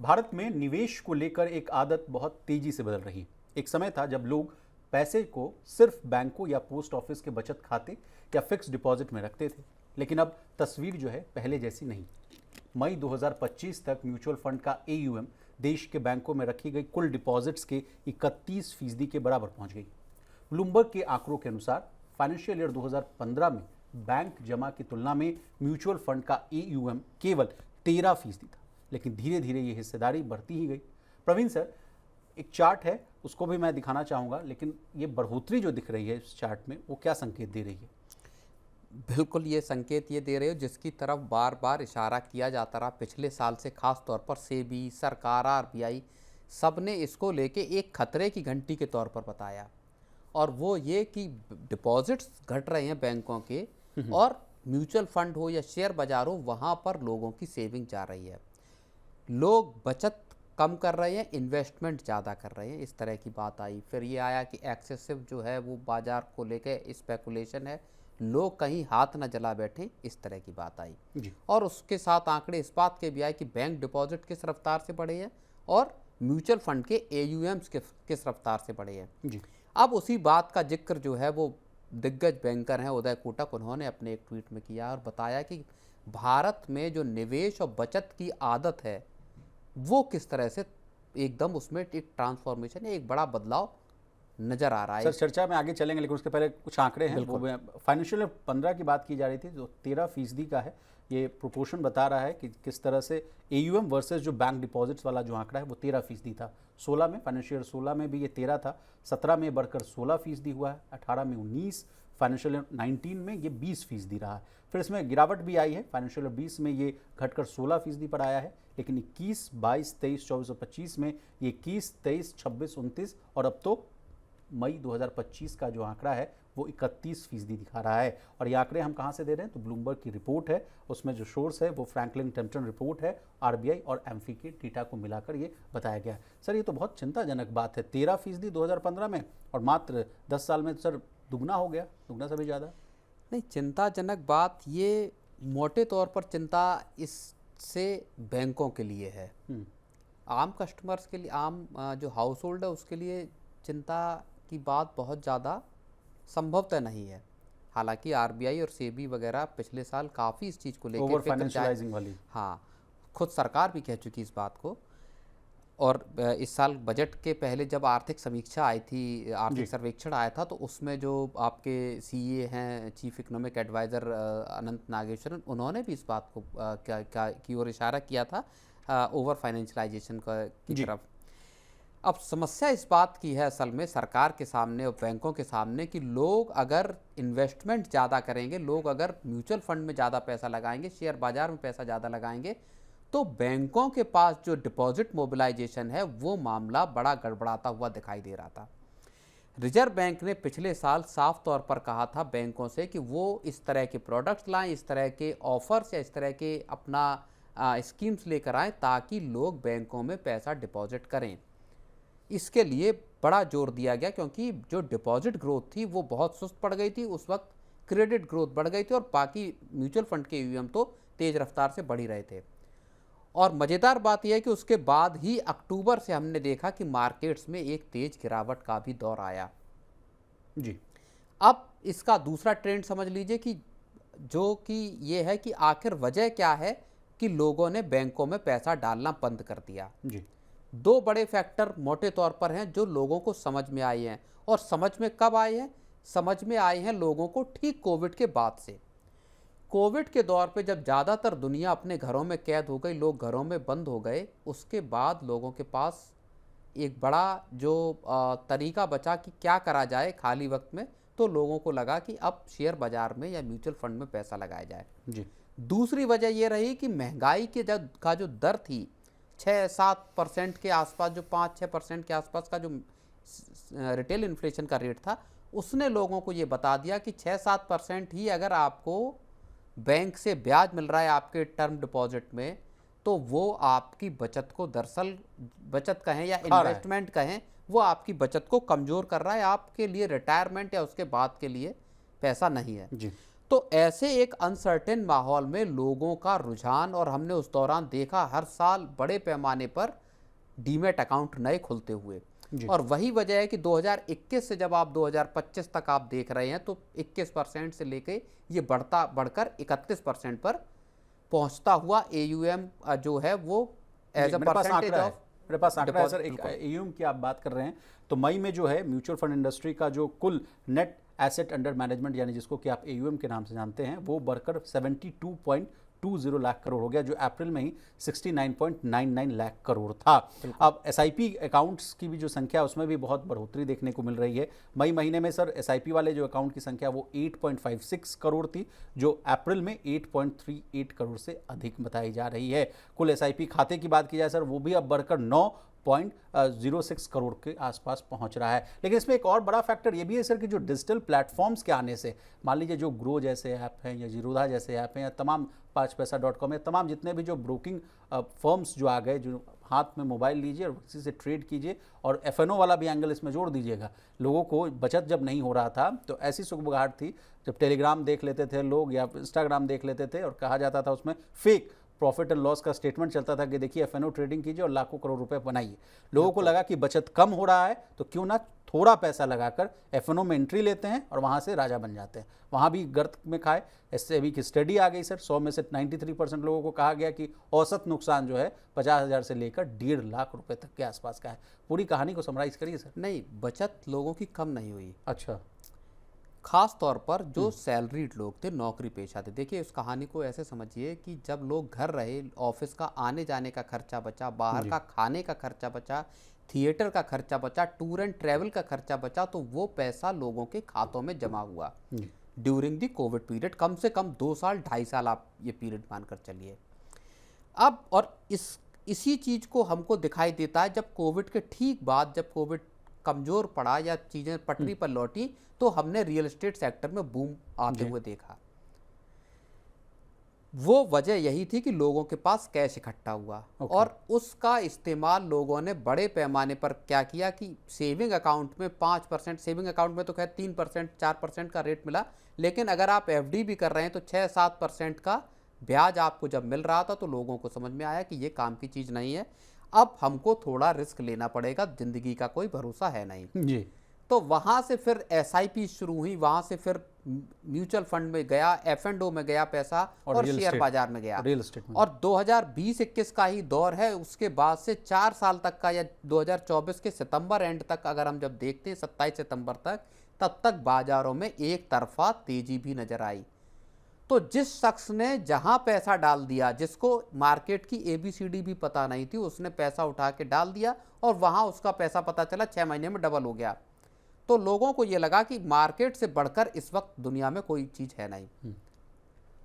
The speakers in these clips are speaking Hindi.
भारत में निवेश को लेकर एक आदत बहुत तेजी से बदल रही है। एक समय था जब लोग पैसे को सिर्फ बैंकों या पोस्ट ऑफिस के बचत खाते या फिक्स डिपॉजिट में रखते थे, लेकिन अब तस्वीर जो है पहले जैसी नहीं। मई 2025 तक म्यूचुअल फंड का AUM देश के बैंकों में रखी गई कुल डिपॉजिट्स के 31% के बराबर पहुंच गई। ब्लूमबर्ग के आंकड़ों के अनुसार फाइनेंशियल ईयर 2015 में बैंक जमा की तुलना में म्यूचुअल फंड का AUM केवल 13% था, लेकिन धीरे धीरे ये हिस्सेदारी बढ़ती ही गई। प्रवीण सर, एक चार्ट है, उसको भी मैं दिखाना चाहूँगा, लेकिन ये बढ़ोतरी जो दिख रही है इस चार्ट में, वो क्या संकेत दे रही है? बिल्कुल ये संकेत ये दे रहे हो जिसकी तरफ बार बार इशारा किया जाता रहा पिछले साल से, खास तौर पर सेबी, सरकार, RBI सब ने इसको लेके एक खतरे की घंटी के तौर पर बताया, और वो ये कि डिपॉजिट्स घट रहे हैं बैंकों के, और म्यूचुअल फंड हो या शेयर बाजार हो, वहाँ पर लोगों की सेविंग जा रही है। लोग बचत कम कर रहे हैं, इन्वेस्टमेंट ज़्यादा कर रहे हैं, इस तरह की बात आई। फिर ये आया कि एक्सेसिव जो है वो बाजार को लेकर स्पेकुलेशन है, लोग कहीं हाथ न जला बैठें, इस तरह की बात आई जी। और उसके साथ आंकड़े इस बात के भी आए कि बैंक डिपॉजिट किस रफ्तार से बढ़े हैं और म्यूचुअल फंड के AUMs किस रफ्तार से बढ़े हैं। जी। अब उसी बात का जिक्र जो है वो दिग्गज बैंकर हैं उदय कोटक, उन्होंने अपने एक ट्वीट में किया और बताया कि भारत में जो निवेश और बचत की आदत है वो किस तरह से एकदम उसमें एक ट्रांसफॉर्मेशन है, एक बड़ा बदलाव नजर आ रहा है। सर, चर्चा में आगे चलेंगे, लेकिन उसके पहले कुछ आंकड़े हैं। वो फाइनेंशियल 15 की बात की जा रही थी, जो 13% का है। ये प्रोपोर्शन बता रहा है कि किस तरह से AUM वर्सेस जो बैंक डिपॉजिट्स वाला जो आंकड़ा है वो 13% था। 16 में, फाइनेंशियल 16 में भी ये 13 था, 17 में बढ़कर 16% हुआ है, 18 में 19, फाइनेंशियल 19 में ये 20% रहा है। फिर इसमें गिरावट भी आई है, फाइनेंशियल 20 में ये घटकर 16% पर आया है, लेकिन 21, 22, 23, 24 और 25 में ये 21, 23, 26, 29 और अब तो मई 2025 का जो आंकड़ा है वो 31% दिखा रहा है। और ये आंकड़े हम कहाँ से दे रहे हैं? तो ब्लूमबर्ग की रिपोर्ट है, उसमें जो सोर्स है वो फ्रैंकलिन टेम्पटन रिपोर्ट है, RBI और एमफी के डेटा को मिलाकर ये बताया गया है। सर, ये तो बहुत चिंताजनक बात है, 13% 2015 में और मात्र 10 साल में सर दुगना हो गया, दुगना से भी ज़्यादा। नहीं, चिंताजनक बात ये मोटे तौर पर चिंता इससे बैंकों के लिए है, आम कस्टमर्स के लिए, आम जो हाउस होल्ड है उसके लिए चिंता की बात बहुत ज़्यादा संभवतः नहीं है। हालांकि RBI और सेबी वगैरह पिछले साल काफ़ी इस चीज़ को लेकर ओवर फाइनेंशियलाइजिंग वाली, हाँ, खुद सरकार भी कह चुकी इस बात को। और इस साल बजट के पहले जब आर्थिक समीक्षा आई थी, आर्थिक सर्वेक्षण आया था, तो उसमें जो आपके CA हैं, चीफ इकोनॉमिक एडवाइज़र अनंत नागेश्वरन, उन्होंने भी इस बात को की ओर इशारा किया था ओवर फाइनेंशियलाइजेशन की तरफ। अब समस्या इस बात की है असल में सरकार के सामने और बैंकों के सामने कि लोग अगर इन्वेस्टमेंट ज़्यादा करेंगे, लोग अगर म्यूचुअल फंड में ज़्यादा पैसा लगाएंगे, शेयर बाजार में पैसा ज़्यादा लगाएंगे, तो बैंकों के पास जो डिपॉजिट मोबिलाइजेशन है वो मामला बड़ा गड़बड़ाता हुआ दिखाई दे रहा था। रिजर्व बैंक ने पिछले साल साफ तौर पर कहा था बैंकों से कि वो इस तरह के प्रोडक्ट्स लाएं, इस तरह के ऑफर्स या इस तरह के अपना स्कीम्स लेकर आएँ ताकि लोग बैंकों में पैसा डिपॉजिट करें। इसके लिए बड़ा जोर दिया गया क्योंकि जो डिपॉजिट ग्रोथ थी वो बहुत सुस्त पड़ गई थी, उस वक्त क्रेडिट ग्रोथ बढ़ गई थी और बाकी म्यूचुअल फंड के AUM तो तेज़ रफ्तार से बढ़ ही रहे थे। और मज़ेदार बात यह है कि उसके बाद ही अक्टूबर से हमने देखा कि मार्केट्स में एक तेज गिरावट का भी दौर आया। जी। अब इसका दूसरा ट्रेंड समझ लीजिए कि जो कि ये है कि आखिर वजह क्या है कि लोगों ने बैंकों में पैसा डालना बंद कर दिया। जी। दो बड़े फैक्टर मोटे तौर पर हैं जो लोगों को समझ में आए हैं, और समझ में कब आए हैं? समझ में आए हैं लोगों को ठीक कोविड के बाद से। कोविड के दौर पे जब ज़्यादातर दुनिया अपने घरों में कैद हो गई, लोग घरों में बंद हो गए, उसके बाद लोगों के पास एक बड़ा जो तरीका बचा कि क्या करा जाए खाली वक्त में, तो लोगों को लगा कि अब शेयर बाजार में या म्यूचुअल फंड में पैसा लगाया जाए। जी। दूसरी वजह ये रही कि महंगाई के का जो दर थी 6-7% के आसपास, जो 5-6% के आसपास का जो रिटेल इन्फ्लेशन का रेट था, उसने लोगों को ये बता दिया कि 6-7% ही अगर आपको बैंक से ब्याज मिल रहा है आपके टर्म डिपॉजिट में, तो वो आपकी बचत को, दरअसल बचत कहें या इन्वेस्टमेंट कहें, वो आपकी बचत को कमज़ोर कर रहा है, आपके लिए रिटायरमेंट या उसके बाद के लिए पैसा नहीं है। जी। तो ऐसे एक अनसर्टेन माहौल में लोगों का रुझान, और हमने उस दौरान देखा हर साल बड़े पैमाने पर डीमैट अकाउंट नए खुलते हुए, और वही वजह है कि 2021 से जब आप 2025 तक आप देख रहे हैं तो 21% से लेके ये बढ़कर 31% पर पहुंचता हुआ AUM जो है वो एज अ परसेंटेज ऑफ, मेरे पास आंकड़ा है सर। एक AUM की आप बात कर रहे हैं तो मई में जो है म्यूचुअल फंड इंडस्ट्री का जो कुल नेट एसेट अंडर मैनेजमेंट, यानी जिसको कि आप AUM के नाम से जानते हैं, वो बढ़कर 72.20 लाख करोड़ हो गया, जो अप्रैल में ही 69.99 लाख करोड़ था। अब SIP अकाउंट्स की भी जो संख्या, उसमें भी बहुत बढ़ोतरी देखने को मिल रही है। मई महीने में सर SIP वाले जो अकाउंट की संख्या वो 8.56 करोड़ थी, जो अप्रैल में 8.38 करोड़ से अधिक बताई जा रही है। कुल SIP खाते की बात की जाए सर, वो भी अब बढ़कर 9.06 करोड़ के आसपास पहुंच रहा है। लेकिन इसमें एक और बड़ा फैक्टर ये भी है सर कि जो डिजिटल प्लेटफॉर्म्स के आने से, मान लीजिए जो ग्रो जैसे ऐप हैं या जीरोधा जैसे ऐप हैं या तमाम 5paisa.com या तमाम जितने भी जो ब्रोकिंग फर्म्स जो आ गए, जो हाथ में मोबाइल लीजिए और उसी से ट्रेड कीजिए, और FNO वाला भी एंगल इसमें जोड़ दीजिएगा। लोगों को बचत जब नहीं हो रहा था तो ऐसी सुगबुगाहट थी, जब टेलीग्राम देख लेते थे लोग या इंस्टाग्राम देख लेते थे और कहा जाता था उसमें फेक प्रॉफिट एंड लॉस का स्टेटमेंट चलता था कि देखिए FNO ट्रेडिंग कीजिए और लाखों करोड़ रुपए बनाइए। लोगों को लगा कि बचत कम हो रहा है तो क्यों ना थोड़ा पैसा लगाकर FNO में एंट्री लेते हैं और वहाँ से राजा बन जाते हैं। वहाँ भी गर्त में खाए। इससे भी की स्टडी आ गई सर, 100 में से 93% लोगों को कहा गया कि औसत नुकसान जो है 50,000 से लेकर 1.5 लाख रुपए तक के आसपास का है। पूरी कहानी को समराइज करिए सर। नहीं, बचत लोगों की कम नहीं हुई। अच्छा। खास तौर पर जो सैलरीड लोग थे, नौकरी पेशा थे। देखिए, उस कहानी को ऐसे समझिए कि जब लोग घर रहे, ऑफिस का आने जाने का खर्चा बचा, बाहर का खाने का खर्चा बचा, थिएटर का खर्चा बचा, टूर एंड ट्रैवल का खर्चा बचा, तो वो पैसा लोगों के खातों में जमा हुआ ड्यूरिंग दी कोविड पीरियड। कम से कम 2 साल 2.5 साल आप ये पीरियड मानकर चलिए। अब और इसी चीज़ को हमको दिखाई देता है जब कोविड के ठीक बाद, जब कोविड कमज़ोर पड़ा या चीज़ें पटरी पर लौटी, तो हमने रियल एस्टेट सेक्टर में बूम आते हुए देखा। वो वजह यही थी कि लोगों के पास कैश इकट्ठा हुआ और उसका इस्तेमाल लोगों ने बड़े पैमाने पर क्या किया कि सेविंग अकाउंट में 5%, सेविंग अकाउंट में तो खैर 3% 4% का रेट मिला, लेकिन अगर आप FD भी कर रहे हैं तो 6-7% का ब्याज आपको जब मिल रहा था, तो लोगों को समझ में आया कि ये काम की चीज़ नहीं है, अब हमको थोड़ा रिस्क लेना पड़ेगा, जिंदगी का कोई भरोसा है नहीं जी। तो वहाँ से फिर SIP शुरू हुई, वहाँ से फिर म्यूचुअल फंड में गया, F&O में गया पैसा और शेयर बाजार में गया, रियल एस्टेट में। और 2020-21 का ही दौर है। उसके बाद से 4 साल तक का, या 2024 के सितंबर एंड तक अगर हम जब देखते हैं 27 सितंबर तक, तब तक बाजारों में एक तरफा तेजी भी नजर आई। तो जिस शख्स ने जहां पैसा डाल दिया, जिसको मार्केट की ABCD भी पता नहीं थी, उसने पैसा उठा के डाल दिया और वहां उसका पैसा पता चला 6 महीने में डबल हो गया। तो लोगों को यह लगा कि मार्केट से बढ़कर इस वक्त दुनिया में कोई चीज है नहीं।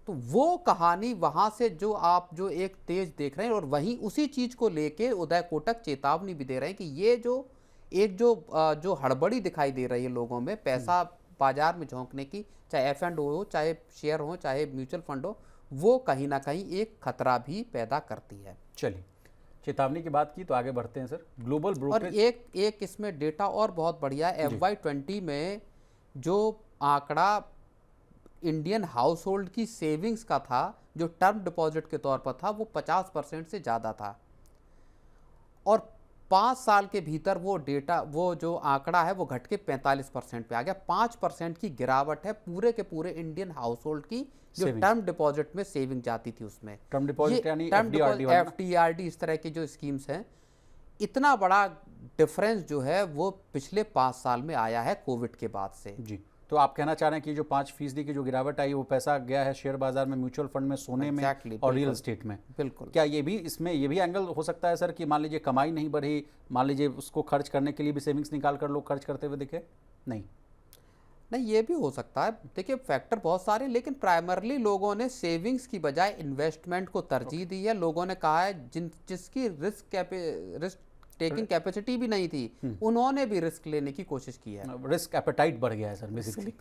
तो वो कहानी वहां से जो आप जो एक तेज देख रहे हैं, और वहीं उसी चीज को लेके उदय कोटक चेतावनी भी दे रहे हैं कि ये जो हड़बड़ी दिखाई दे रही है लोगों में पैसा बाजार में झोंकने की, चाहे F&O हो, चाहे शेयर हो, चाहे म्यूचुअल फंड हो, वो कहीं ना कहीं एक खतरा भी पैदा करती है। चलिए, चेतावनी की बात की तो आगे बढ़ते हैं सर। ग्लोबल ब्रोकरेज, और एक इसमें डेटा और बहुत बढ़िया है। FY20 में जो आंकड़ा इंडियन हाउस होल्ड की सेविंग्स का था, जो टर्म डिपॉजिट के तौर पर था, वो 50% से ज़्यादा था, और 5 साल के भीतर वो डेटा, वो जो आंकड़ा है वो घट के 45% पे आ गया। 5% की गिरावट है पूरे के पूरे इंडियन हाउस होल्ड की, जो टर्म डिपॉजिट में सेविंग जाती थी उसमें। टर्म डिपॉजिट यानी FDRD इस तरह की जो स्कीम्स हैं, इतना बड़ा डिफरेंस जो है वो पिछले 5 साल में आया है कोविड के बाद से। जी। तो आप कहना चाह रहे हैं कि जो 5% की जो गिरावट आई, वो पैसा गया है शेयर बाजार में, म्यूचुअल फंड में, सोने में और रियल एस्टेट में। बिल्कुल। क्या ये भी इसमें ये भी एंगल हो सकता है सर कि मान लीजिए कमाई नहीं बढ़ी, मान लीजिए उसको खर्च करने के लिए भी सेविंग्स निकाल कर लोग खर्च करते हुए दिखे? नहीं, ये भी हो सकता है। देखिए, फैक्टर बहुत सारे, लेकिन प्राइमरली लोगों ने सेविंग्स की बजाय इन्वेस्टमेंट को तरजीह दी है। लोगों ने कहा है जिसकी रिस्क टेकिंग कैपेसिटी भी नहीं थी, उन्होंने भी रिस्क लेने की कोशिश की है। रिस्क एपेटाइट बढ़ गया है सर बेसिकली।